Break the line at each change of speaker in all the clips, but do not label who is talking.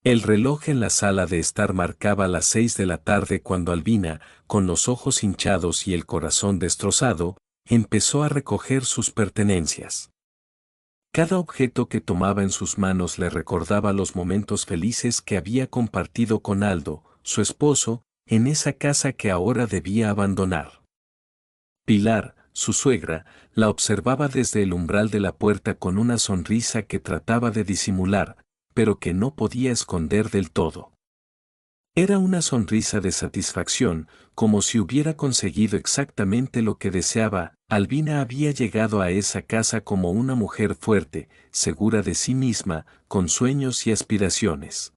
El reloj en la sala de estar marcaba las 6 de la tarde cuando Albina, con los ojos hinchados y el corazón destrozado, empezó a recoger sus pertenencias. Cada objeto que tomaba en sus manos le recordaba los momentos felices que había compartido con Aldo, su esposo, en esa casa que ahora debía abandonar. Pilar, su suegra, la observaba desde el umbral de la puerta con una sonrisa que trataba de disimular, pero que no podía esconder del todo. Era una sonrisa de satisfacción, como si hubiera conseguido exactamente lo que deseaba. Albina había llegado a esa casa como una mujer fuerte, segura de sí misma, con sueños y aspiraciones.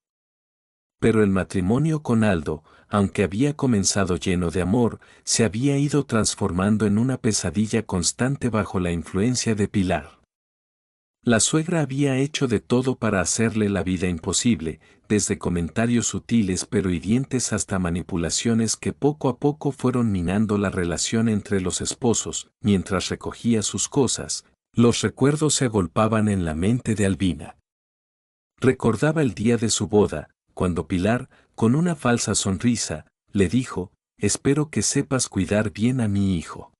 Pero el matrimonio con Aldo, aunque había comenzado lleno de amor, se había ido transformando en una pesadilla constante bajo la influencia de Pilar. La suegra había hecho de todo para hacerle la vida imposible, desde comentarios sutiles pero hirientes hasta manipulaciones que poco a poco fueron minando la relación entre los esposos. Mientras recogía sus cosas, los recuerdos se agolpaban en la mente de Albina. Recordaba el día de su boda, cuando Pilar, con una falsa sonrisa, le dijo: «Espero que sepas cuidar bien a mi hijo».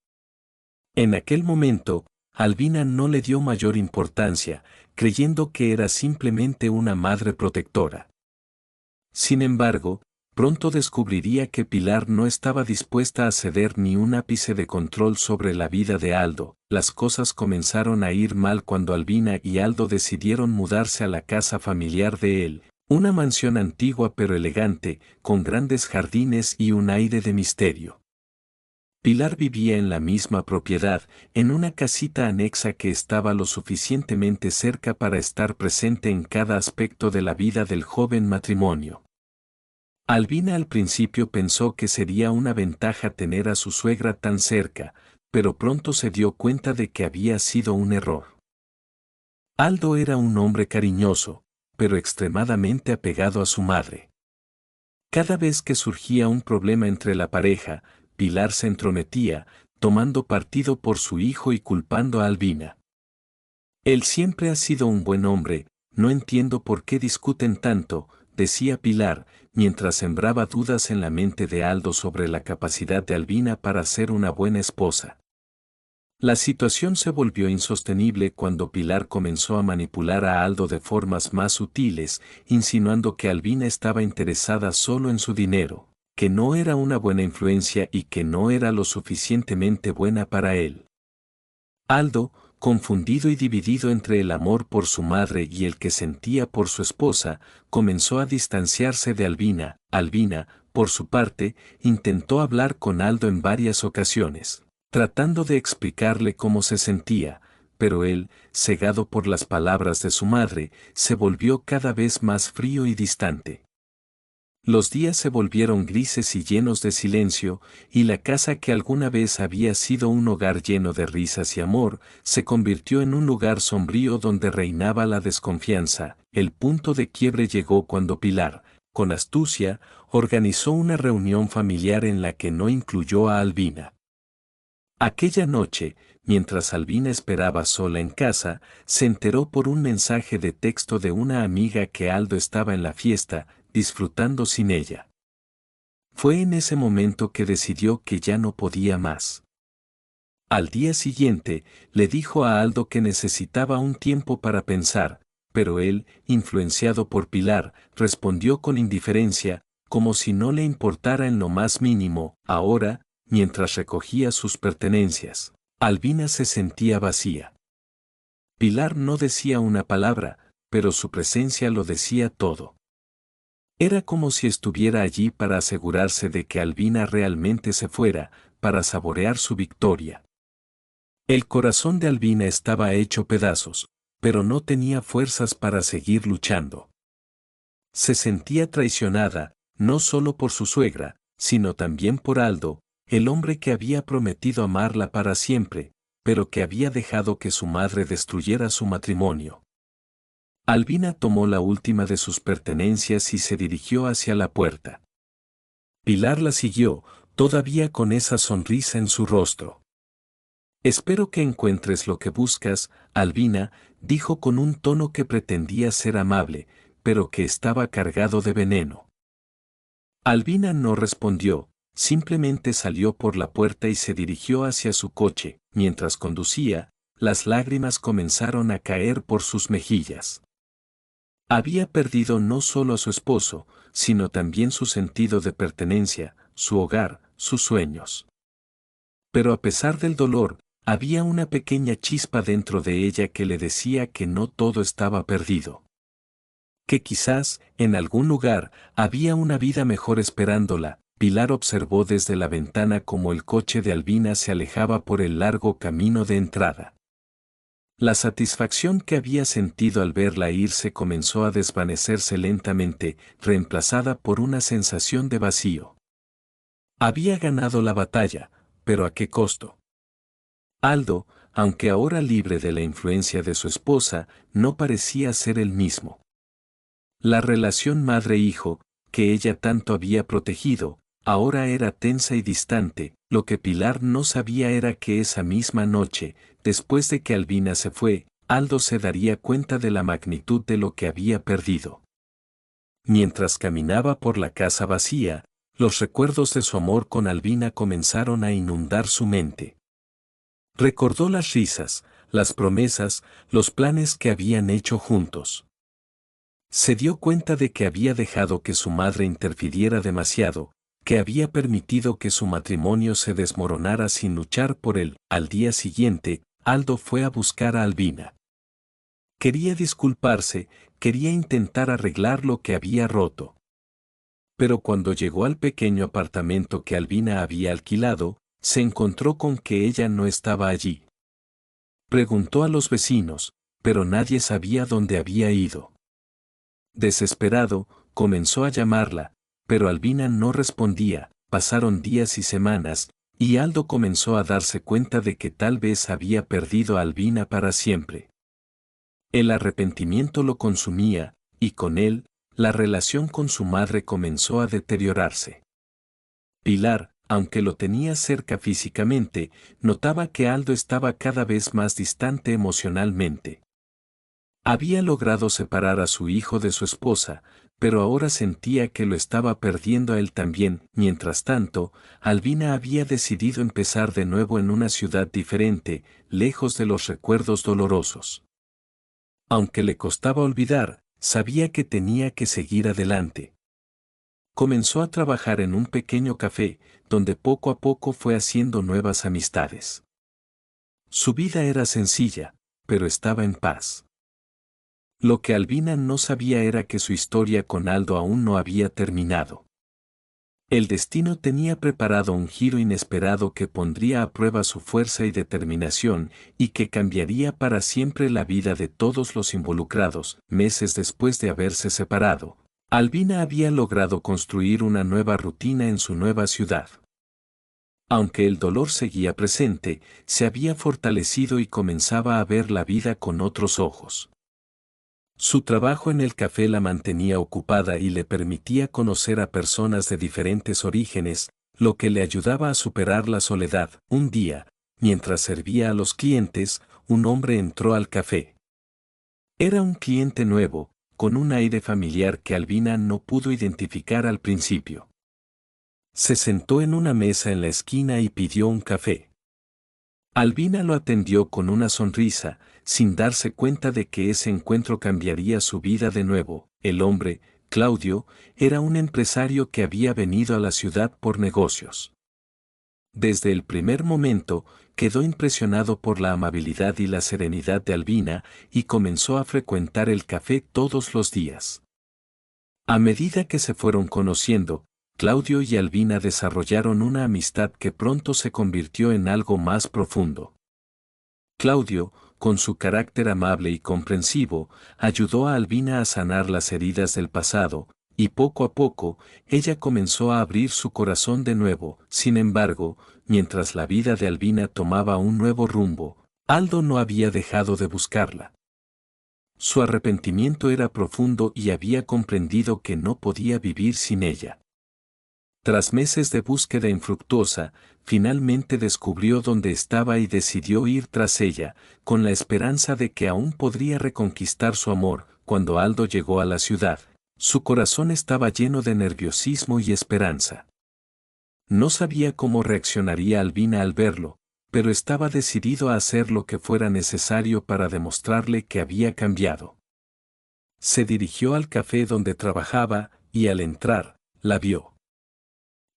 En aquel momento, Albina no le dio mayor importancia, creyendo que era simplemente una madre protectora. Sin embargo, pronto descubriría que Pilar no estaba dispuesta a ceder ni un ápice de control sobre la vida de Aldo. Las cosas comenzaron a ir mal cuando Albina y Aldo decidieron mudarse a la casa familiar de él, una mansión antigua pero elegante, con grandes jardines y un aire de misterio. Pilar vivía en la misma propiedad, en una casita anexa que estaba lo suficientemente cerca para estar presente en cada aspecto de la vida del joven matrimonio. Albina al principio pensó que sería una ventaja tener a su suegra tan cerca, pero pronto se dio cuenta de que había sido un error. Aldo era un hombre cariñoso, pero extremadamente apegado a su madre. Cada vez que surgía un problema entre la pareja, Pilar se entrometía, tomando partido por su hijo y culpando a Albina. Él siempre ha sido un buen hombre, no entiendo por qué discuten tanto, decía Pilar, mientras sembraba dudas en la mente de Aldo sobre la capacidad de Albina para ser una buena esposa. La situación se volvió insostenible cuando Pilar comenzó a manipular a Aldo de formas más sutiles, insinuando que Albina estaba interesada solo en su dinero, que no era una buena influencia y que no era lo suficientemente buena para él. Aldo, confundido y dividido entre el amor por su madre y el que sentía por su esposa, comenzó a distanciarse de Albina. Albina, por su parte, intentó hablar con Aldo en varias ocasiones, tratando de explicarle cómo se sentía, pero él, cegado por las palabras de su madre, se volvió cada vez más frío y distante. Los días se volvieron grises y llenos de silencio, y la casa que alguna vez había sido un hogar lleno de risas y amor, se convirtió en un lugar sombrío donde reinaba la desconfianza. El punto de quiebre llegó cuando Pilar, con astucia, organizó una reunión familiar en la que no incluyó a Albina. Aquella noche, mientras Albina esperaba sola en casa, se enteró por un mensaje de texto de una amiga que Aldo estaba en la fiesta, disfrutando sin ella. Fue en ese momento que decidió que ya no podía más. Al día siguiente, le dijo a Aldo que necesitaba un tiempo para pensar, pero él, influenciado por Pilar, respondió con indiferencia, como si no le importara en lo más mínimo. Ahora, mientras recogía sus pertenencias, Albina se sentía vacía. Pilar no decía una palabra, pero su presencia lo decía todo. Era como si estuviera allí para asegurarse de que Albina realmente se fuera, para saborear su victoria. El corazón de Albina estaba hecho pedazos, pero no tenía fuerzas para seguir luchando. Se sentía traicionada, no solo por su suegra, sino también por Aldo, el hombre que había prometido amarla para siempre, pero que había dejado que su madre destruyera su matrimonio. Albina tomó la última de sus pertenencias y se dirigió hacia la puerta. Pilar la siguió, todavía con esa sonrisa en su rostro. «Espero que encuentres lo que buscas, Albina», dijo con un tono que pretendía ser amable, pero que estaba cargado de veneno. Albina no respondió, simplemente salió por la puerta y se dirigió hacia su coche. Mientras conducía, las lágrimas comenzaron a caer por sus mejillas. Había perdido no solo a su esposo, sino también su sentido de pertenencia, su hogar, sus sueños. Pero a pesar del dolor, había una pequeña chispa dentro de ella que le decía que no todo estaba perdido. Que quizás, en algún lugar, había una vida mejor esperándola. Pilar observó desde la ventana cómo el coche de Albina se alejaba por el largo camino de entrada. La satisfacción que había sentido al verla irse comenzó a desvanecerse lentamente, reemplazada por una sensación de vacío. Había ganado la batalla, pero ¿a qué costo? Aldo, aunque ahora libre de la influencia de su esposa, no parecía ser el mismo. La relación madre-hijo, que ella tanto había protegido, ahora era tensa y distante. Lo que Pilar no sabía era que esa misma noche, después de que Albina se fue, Aldo se daría cuenta de la magnitud de lo que había perdido. Mientras caminaba por la casa vacía, los recuerdos de su amor con Albina comenzaron a inundar su mente. Recordó las risas, las promesas, los planes que habían hecho juntos. Se dio cuenta de que había dejado que su madre interfiriera demasiado, que había permitido que su matrimonio se desmoronara sin luchar por él. Al día siguiente, Aldo fue a buscar a Albina. Quería disculparse, quería intentar arreglar lo que había roto. Pero cuando llegó al pequeño apartamento que Albina había alquilado, se encontró con que ella no estaba allí. Preguntó a los vecinos, pero nadie sabía dónde había ido. Desesperado, comenzó a llamarla, pero Albina no respondía. Pasaron días y semanas, y Aldo comenzó a darse cuenta de que tal vez había perdido a Albina para siempre. El arrepentimiento lo consumía, y con él, la relación con su madre comenzó a deteriorarse. Pilar, aunque lo tenía cerca físicamente, notaba que Aldo estaba cada vez más distante emocionalmente. Había logrado separar a su hijo de su esposa, pero ahora sentía que lo estaba perdiendo a él también. Mientras tanto, Albina había decidido empezar de nuevo en una ciudad diferente, lejos de los recuerdos dolorosos. Aunque le costaba olvidar, sabía que tenía que seguir adelante. Comenzó a trabajar en un pequeño café, donde poco a poco fue haciendo nuevas amistades. Su vida era sencilla, pero estaba en paz. Lo que Albina no sabía era que su historia con Aldo aún no había terminado. El destino tenía preparado un giro inesperado que pondría a prueba su fuerza y determinación, y que cambiaría para siempre la vida de todos los involucrados. Meses después de haberse separado, Albina había logrado construir una nueva rutina en su nueva ciudad. Aunque el dolor seguía presente, se había fortalecido y comenzaba a ver la vida con otros ojos. Su trabajo en el café la mantenía ocupada y le permitía conocer a personas de diferentes orígenes, lo que le ayudaba a superar la soledad. Un día, mientras servía a los clientes, un hombre entró al café. Era un cliente nuevo, con un aire familiar que Albina no pudo identificar al principio. Se sentó en una mesa en la esquina y pidió un café. Albina lo atendió con una sonrisa, sin darse cuenta de que ese encuentro cambiaría su vida de nuevo. El hombre, Claudio, era un empresario que había venido a la ciudad por negocios. Desde el primer momento, quedó impresionado por la amabilidad y la serenidad de Albina y comenzó a frecuentar el café todos los días. A medida que se fueron conociendo, Claudio y Albina desarrollaron una amistad que pronto se convirtió en algo más profundo. Claudio, con su carácter amable y comprensivo, ayudó a Albina a sanar las heridas del pasado, y poco a poco, ella comenzó a abrir su corazón de nuevo. Sin embargo, mientras la vida de Albina tomaba un nuevo rumbo, Aldo no había dejado de buscarla. Su arrepentimiento era profundo y había comprendido que no podía vivir sin ella. Tras meses de búsqueda infructuosa, finalmente descubrió dónde estaba y decidió ir tras ella, con la esperanza de que aún podría reconquistar su amor. cuando Aldo llegó a la ciudad, su corazón estaba lleno de nerviosismo y esperanza. No sabía cómo reaccionaría Albina al verlo, pero estaba decidido a hacer lo que fuera necesario para demostrarle que había cambiado. Se dirigió al café donde trabajaba y al entrar, la vio.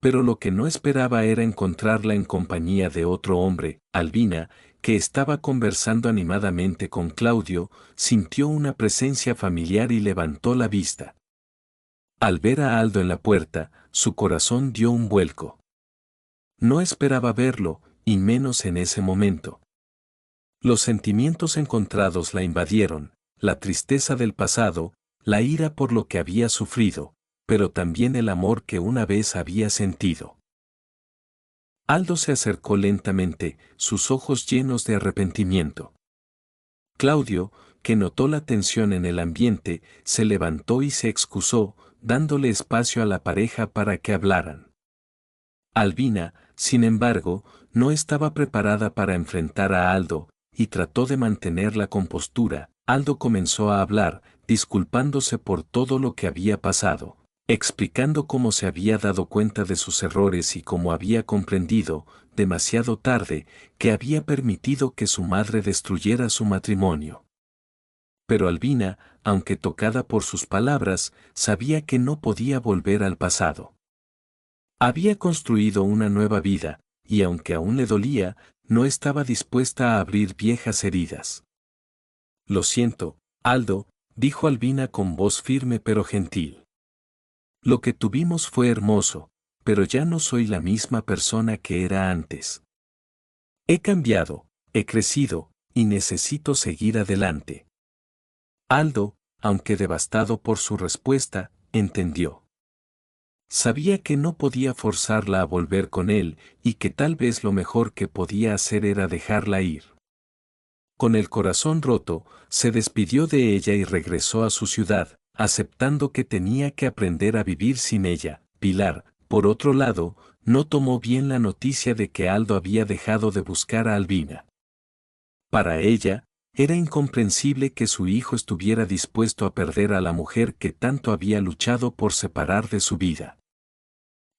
Pero lo que no esperaba era encontrarla en compañía de otro hombre. Albina, que estaba conversando animadamente con Claudio, sintió una presencia familiar y levantó la vista. Al ver a Aldo en la puerta, su corazón dio un vuelco. No esperaba verlo, y menos en ese momento. Los sentimientos encontrados la invadieron, la tristeza del pasado, la ira por lo que había sufrido, pero también el amor que una vez había sentido. Aldo se acercó lentamente, sus ojos llenos de arrepentimiento. Claudio, que notó la tensión en el ambiente, se levantó y se excusó, dándole espacio a la pareja para que hablaran. Albina, sin embargo, no estaba preparada para enfrentar a Aldo, y trató de mantener la compostura. Aldo comenzó a hablar, disculpándose por todo lo que había pasado, explicando cómo se había dado cuenta de sus errores y cómo había comprendido, demasiado tarde, que había permitido que su madre destruyera su matrimonio. Pero Albina, aunque tocada por sus palabras, sabía que no podía volver al pasado. Había construido una nueva vida, y aunque aún le dolía, no estaba dispuesta a abrir viejas heridas. Lo siento, Aldo, dijo Albina con voz firme pero gentil. Lo que tuvimos fue hermoso, pero ya no soy la misma persona que era antes. He cambiado, he crecido, y necesito seguir adelante. Aldo, aunque devastado por su respuesta, entendió. Sabía que no podía forzarla a volver con él y que tal vez lo mejor que podía hacer era dejarla ir. Con el corazón roto, se despidió de ella y regresó a su ciudad, aceptando que tenía que aprender a vivir sin ella. Pilar, por otro lado, no tomó bien la noticia de que Aldo había dejado de buscar a Albina. Para ella, era incomprensible que su hijo estuviera dispuesto a perder a la mujer que tanto había luchado por separar de su vida.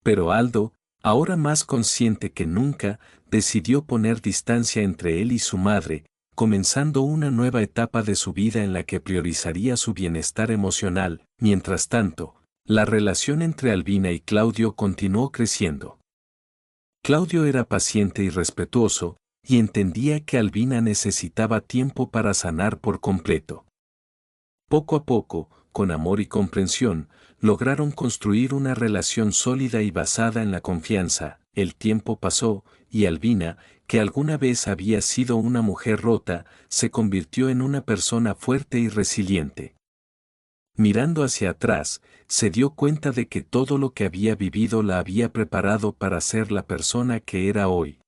Pero Aldo, ahora más consciente que nunca, decidió poner distancia entre él y su madre, comenzando una nueva etapa de su vida en la que priorizaría su bienestar emocional. Mientras tanto, la relación entre Albina y Claudio continuó creciendo. Claudio era paciente y respetuoso, y entendía que Albina necesitaba tiempo para sanar por completo. Poco a poco, con amor y comprensión, lograron construir una relación sólida y basada en la confianza. El tiempo pasó, y Albina, que alguna vez había sido una mujer rota, se convirtió en una persona fuerte y resiliente. Mirando hacia atrás, se dio cuenta de que todo lo que había vivido la había preparado para ser la persona que era hoy.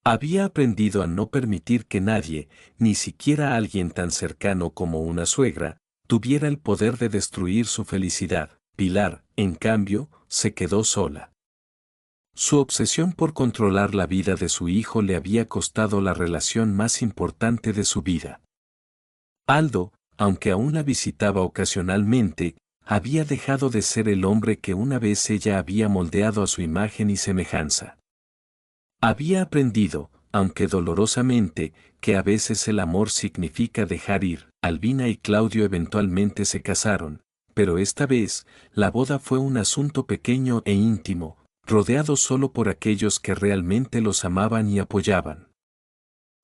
Había aprendido a no permitir que nadie, ni siquiera alguien tan cercano como una suegra, tuviera el poder de destruir su felicidad. Pilar, en cambio, se quedó sola. Su obsesión por controlar la vida de su hijo le había costado la relación más importante de su vida. Aldo, aunque aún la visitaba ocasionalmente, había dejado de ser el hombre que una vez ella había moldeado a su imagen y semejanza. Había aprendido, aunque dolorosamente, que a veces el amor significa dejar ir. Albina y Claudio eventualmente se casaron, pero esta vez, la boda fue un asunto pequeño e íntimo, rodeado solo por aquellos que realmente los amaban y apoyaban.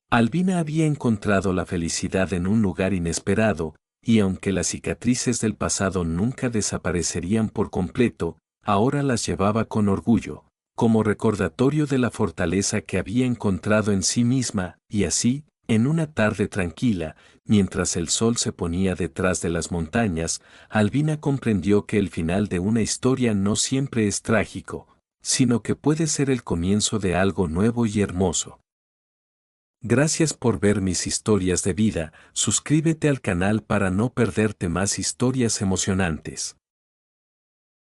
Albina había encontrado la felicidad en un lugar inesperado, y aunque las cicatrices del pasado nunca desaparecerían por completo, ahora las llevaba con orgullo, como recordatorio de la fortaleza que había encontrado en sí misma. Y así, en una tarde tranquila, mientras el sol se ponía detrás de las montañas, Albina comprendió que el final de una historia no siempre es trágico, sino que puede ser el comienzo de algo nuevo y hermoso. Gracias por ver mis historias de vida. Suscríbete al canal para no perderte más historias emocionantes.